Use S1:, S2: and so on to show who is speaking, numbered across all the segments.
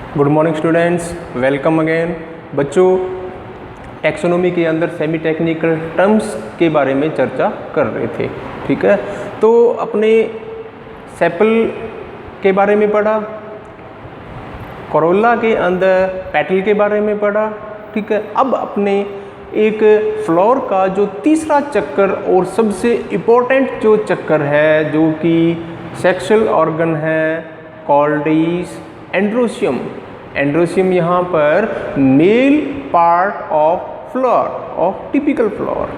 S1: Good morning students, welcome again. बच्चों, taxonomy के अंदर सेमी टेक्निकल टर्म्स के बारे में चर्चा कर रहे थे। ठीक है, तो अपने सेपल के बारे में पढ़ा, कोरोला के अंदर पेटल के बारे में पढ़ा। ठीक है, अब अपने एक फ्लावर का जो तीसरा चक्कर और सबसे इम्पोर्टेंट जो चक्कर है, जो कि सेक्सुअल ऑर्गन है, कॉल्ड इज एंड्रोसियम। एंड्रोसियम यहाँ पर male part of flower, of typical flower.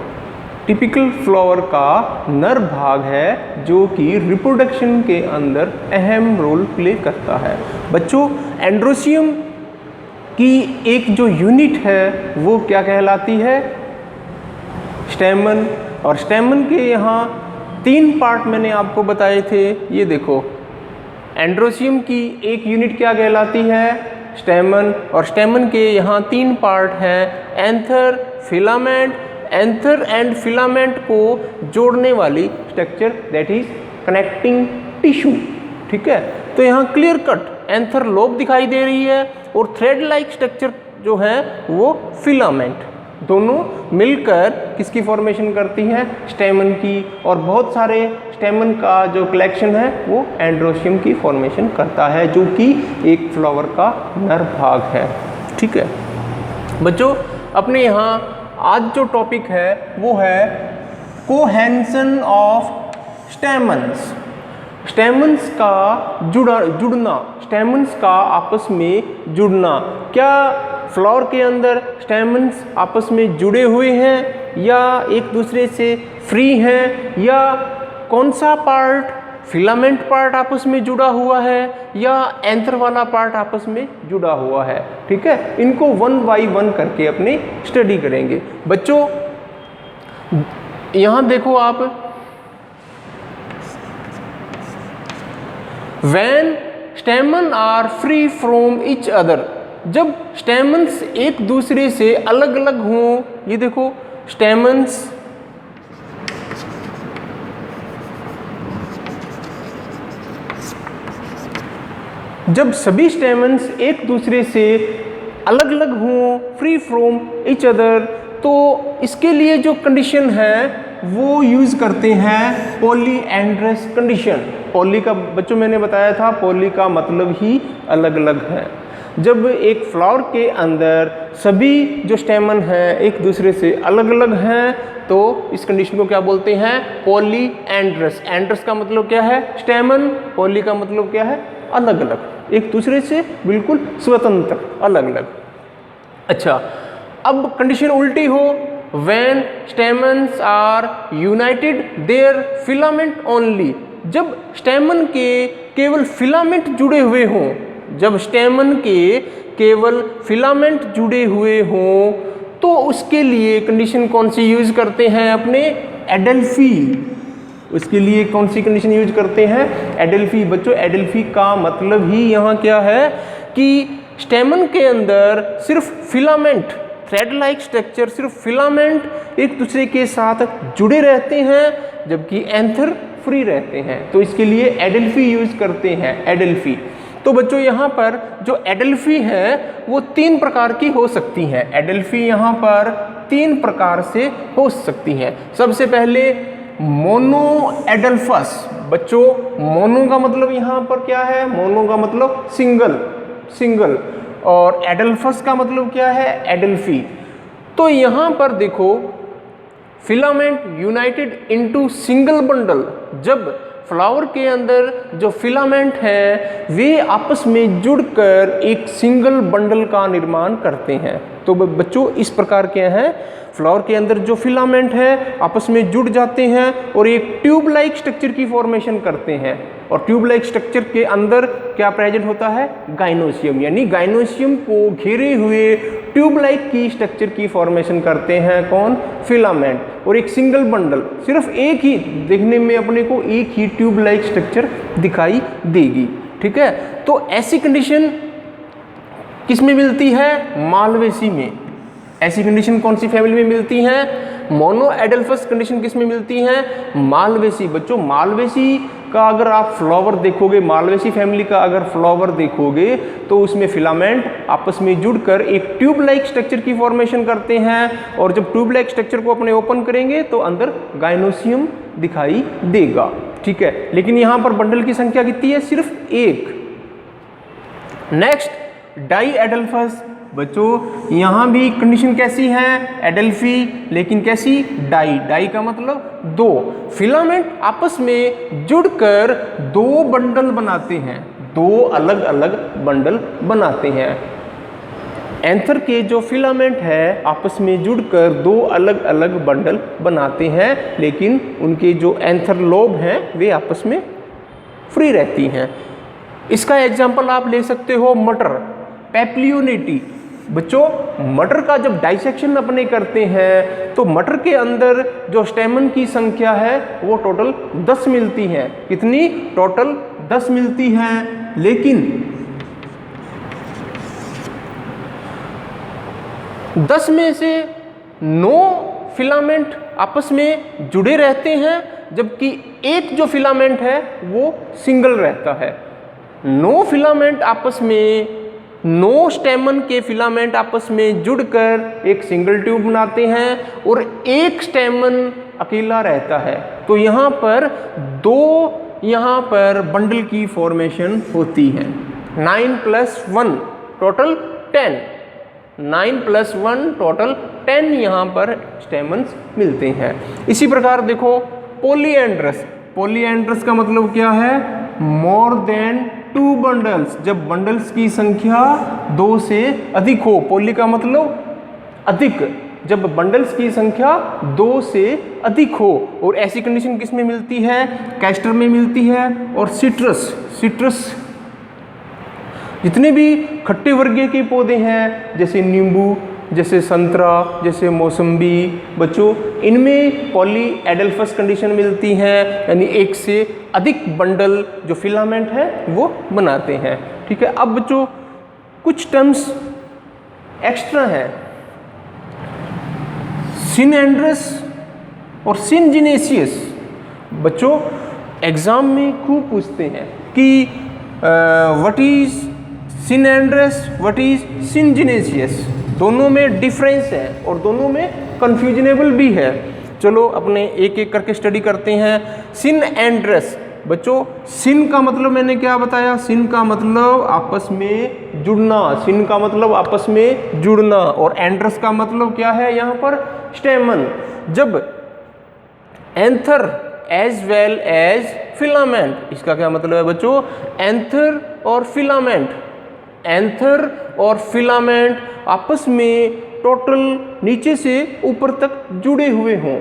S1: Typical flower का नर भाग है जो कि रिप्रोडक्शन के अंदर अहम रोल प्ले करता है। बच्चों, एंड्रोसियम की एक जो यूनिट है वो क्या कहलाती है? स्टेमन। और स्टेमन के यहाँ 3 पार्ट मैंने आपको बताए थे। ये देखो, एंड्रोसियम की एक यूनिट क्या कहलाती है? स्टेमन। और स्टेमन के यहाँ 3 पार्ट हैं, anther, filament. Anther and filament को जोड़ने वाली structure, that is connecting tissue. ठीक है, तो यहाँ क्लियर कट एंथर लोब दिखाई दे रही है और थ्रेड लाइक स्ट्रक्चर जो है वो फिलामेंट। दोनों मिलकर किसकी फॉर्मेशन करती है? स्टेमन की। और बहुत सारे स्टेमन का जो कलेक्शन है वो एंड्रोसियम की फॉर्मेशन करता है, जो कि एक फ्लावर का नर भाग है। ठीक है बच्चों, अपने यहाँ आज जो टॉपिक है वो है कोहेंशन ऑफ स्टेमन्स। स्टेमन्स का जुड़ना, स्टेमन्स का आपस में जुड़ना। क्या फ्लावर के अंदर स्टेमन्स आपस में जुड़े हुए हैं या एक दूसरे से फ्री हैं, या कौन सा पार्ट, फिलामेंट पार्ट आपस में जुड़ा हुआ है या एंथर वाला पार्ट आपस में जुड़ा हुआ है? ठीक है, इनको 1 बाय 1 करके अपने स्टडी करेंगे। बच्चों, यहाँ देखो आप, When stamen are free from each other, जब स्टेमन्स एक दूसरे से अलग अलग हों, ये देखो स्टेमन्स जब सभी स्टेमन्स एक दूसरे से अलग अलग हों, फ्री फ्रॉम इच अदर, तो इसके लिए जो कंडीशन है वो यूज़ करते हैं पॉलीएंड्रस कंडीशन। पॉली का बच्चों मैंने बताया था, पॉली का मतलब ही अलग अलग है। जब एक फ्लावर के अंदर सभी जो स्टेमन हैं एक दूसरे से अलग अलग हैं, तो इस कंडीशन को क्या बोलते हैं? पॉलीएंड्रस। एंड्रस का मतलब क्या है? स्टेमन। पॉली का मतलब क्या है? अलग अलग, एक दूसरे से बिल्कुल स्वतंत्र, अलग अलग। अच्छा, अब कंडीशन उल्टी हो, when stamens are united their filament only, जब स्टेमन के केवल फिलामेंट जुड़े हुए हों, जब स्टेमन के केवल फिलामेंट जुड़े हुए हों, तो उसके लिए कंडीशन कौन सी यूज करते हैं? अपने एडेल्फी। उसके लिए कौन सी कंडीशन यूज करते हैं? एडेल्फी। बच्चों, एडेल्फी का मतलब ही यहाँ क्या है कि स्टेमन के अंदर सिर्फ फिलामेंट, थ्रेड लाइक स्ट्रक्चर, सिर्फ फिलामेंट एक दूसरे के साथ जुड़े रहते हैं, जबकि एंथर फ्री रहते हैं। तो इसके लिए एडेल्फी यूज करते हैं, एडेल्फी। तो बच्चों, यहाँ पर जो एडेल्फी है वो 3 प्रकार की हो सकती हैं। एडेल्फी यहाँ पर 3 प्रकार से हो सकती हैं। सबसे पहले मोनो एडल्फस। बच्चों, मोनो का मतलब यहाँ पर क्या है? मोनो का मतलब सिंगल, सिंगल। और एडल्फस का मतलब क्या है? एडेल्फी। तो यहाँ पर देखो, filament United into single bundle, जब फ्लावर के अंदर जो फिलामेंट हैं वे आपस में जुड़कर एक सिंगल बंडल का निर्माण करते हैं। तो बच्चों, इस प्रकार के हैं, फ्लावर के अंदर जो फिलामेंट है आपस में जुड़ जाते हैं और एक ट्यूब लाइक स्ट्रक्चर की फॉर्मेशन करते हैं। और ट्यूब लाइक स्ट्रक्चर के अंदर क्या प्रेजेंट होता है? गाइनोसियम। यानी गाइनोसियम को घेरे हुए ट्यूब लाइक की स्ट्रक्चर की फॉर्मेशन करते हैं कौन? फिलामेंट। और एक सिंगल बंडल, सिर्फ एक ही, देखने में अपने को एक ही ट्यूब लाइक स्ट्रक्चर दिखाई देगी। ठीक है, तो ऐसी कंडीशन किस में मिलती है? मालवेसी में। ऐसी कंडीशन कौन सी फैमिली में मिलती हैं? मोनो एडल्फस कंडीशन किस में मिलती है? मालवेसी। बच्चों, मालवेसी का अगर आप फ्लावर देखोगे, मालवेसी फैमिली का अगर फ्लावर देखोगे तो उसमें फिलामेंट आपस में जुड़कर एक ट्यूब लाइक स्ट्रक्चर की फॉर्मेशन करते हैं, और जब ट्यूब लाइक स्ट्रक्चर को अपने ओपन करेंगे तो अंदर गाइनोसियम दिखाई देगा। ठीक है, लेकिन यहां पर बंडल की संख्या कितनी है? सिर्फ एक। Next diadelphous. बच्चों यहां भी कंडीशन कैसी है? एडल्फी, लेकिन कैसी? डाई। डाई का मतलब दो फिलामेंट आपस में जुड़कर दो बंडल बनाते हैं, दो अलग अलग बंडल बनाते हैं। एंथर के जो फिलामेंट है आपस में जुड़कर दो अलग अलग बंडल बनाते हैं, लेकिन उनके जो एंथर लोब हैं वे आपस में फ्री रहती हैं। इसका एग्जाम्पल आप ले सकते हो मटर, पेप्लियोनिटी। बच्चों मटर का जब डाइसेक्शन अपने करते हैं तो मटर के अंदर जो स्टेमन की संख्या है वो टोटल 10 मिलती है। कितनी? टोटल 10 मिलती है, लेकिन 10 में से 9 फिलामेंट आपस में जुड़े रहते हैं, जबकि एक जो फिलामेंट है वो सिंगल रहता है। 9 फिलामेंट आपस में, 9 स्टेमन के फिलामेंट आपस में जुड़कर एक सिंगल ट्यूब बनाते हैं और एक स्टेमन अकेला रहता है। तो यहाँ पर दो बंडल की फॉर्मेशन होती है। 9 + 1 टोटल 10, 9 + 1 टोटल 10 यहाँ पर स्टेमन्स मिलते हैं। इसी प्रकार देखो पॉलीएंड्रस। पॉलीएंड्रस का मतलब क्या है? More than 2 bundles. जब बंडल्स की संख्या 2 से अधिक हो, पॉली का मतलब अधिक, जब बंडल्स की संख्या 2 से अधिक हो। और ऐसी कंडीशन किस में मिलती है? कैस्टर में मिलती है। और सिट्रस जितने भी खट्टे वर्गीय के पौधे हैं, जैसे नींबू, जैसे संतरा, जैसे मौसम्बी, बच्चों इनमें पॉली एडल्फस कंडीशन मिलती है, यानी एक से अधिक बंडल जो फिलामेंट है वो बनाते हैं। ठीक है, अब बच्चों कुछ टर्म्स एक्स्ट्रा हैं। सिनएंड्रस और सिनजिनेसियस। बच्चों एग्जाम में खूब पूछते हैं कि व्हाट इज सिनएंड्रस, व्हाट इज सिनजिनेसियस। दोनों में डिफरेंस है और दोनों में कन्फ्यूजनेबल भी है। चलो अपने एक एक करके स्टडी करते हैं। सिनएंड्रस। बच्चों सिन का मतलब मैंने क्या बताया? सिन का मतलब आपस में जुड़ना, सिन का मतलब आपस में जुड़ना, और एंड्रस का मतलब क्या है यहाँ पर? स्टेमन। जब anther as well as filament, इसका क्या मतलब है बच्चों? एंथर और फिलामेंट, एंथर और फिलामेंट आपस में टोटल नीचे से ऊपर तक जुड़े हुए हों,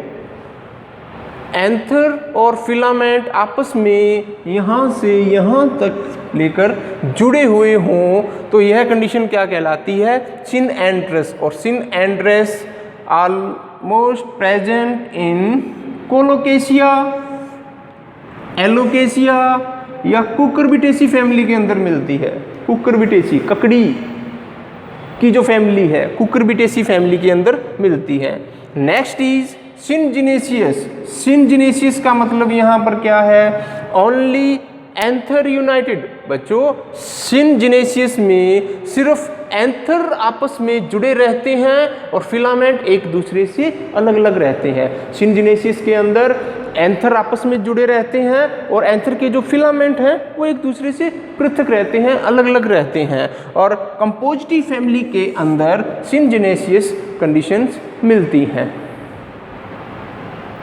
S1: एंथर और फिलामेंट आपस में यहाँ से यहाँ तक लेकर जुड़े हुए हों, तो यह कंडीशन क्या कहलाती है? सिनएंड्रस। और synandrous almost present in Colocasia, Alocasia या कुकुरबिटेसी फैमिली के अंदर मिलती है। कुकुरबिटेसी, ककड़ी की जो फैमिली है, कुकुरबिटेसी फैमिली के अंदर मिलती है। Next is सिनजिनेसियस। सिनजिनेसियस का मतलब यहाँ पर क्या है? Only anther United. बच्चों सिनजिनेसियस में सिर्फ एंथर आपस में जुड़े रहते हैं और फिलामेंट एक दूसरे से अलग अलग रहते हैं। सिनजिनेसियस के अंदर एंथर आपस में जुड़े रहते हैं और एंथर के जो फिलामेंट हैं वो एक दूसरे से पृथक रहते हैं, अलग अलग रहते हैं। और कंपोजिटिव फैमिली के अंदर सिनजिनेसियस कंडीशंस मिलती हैं।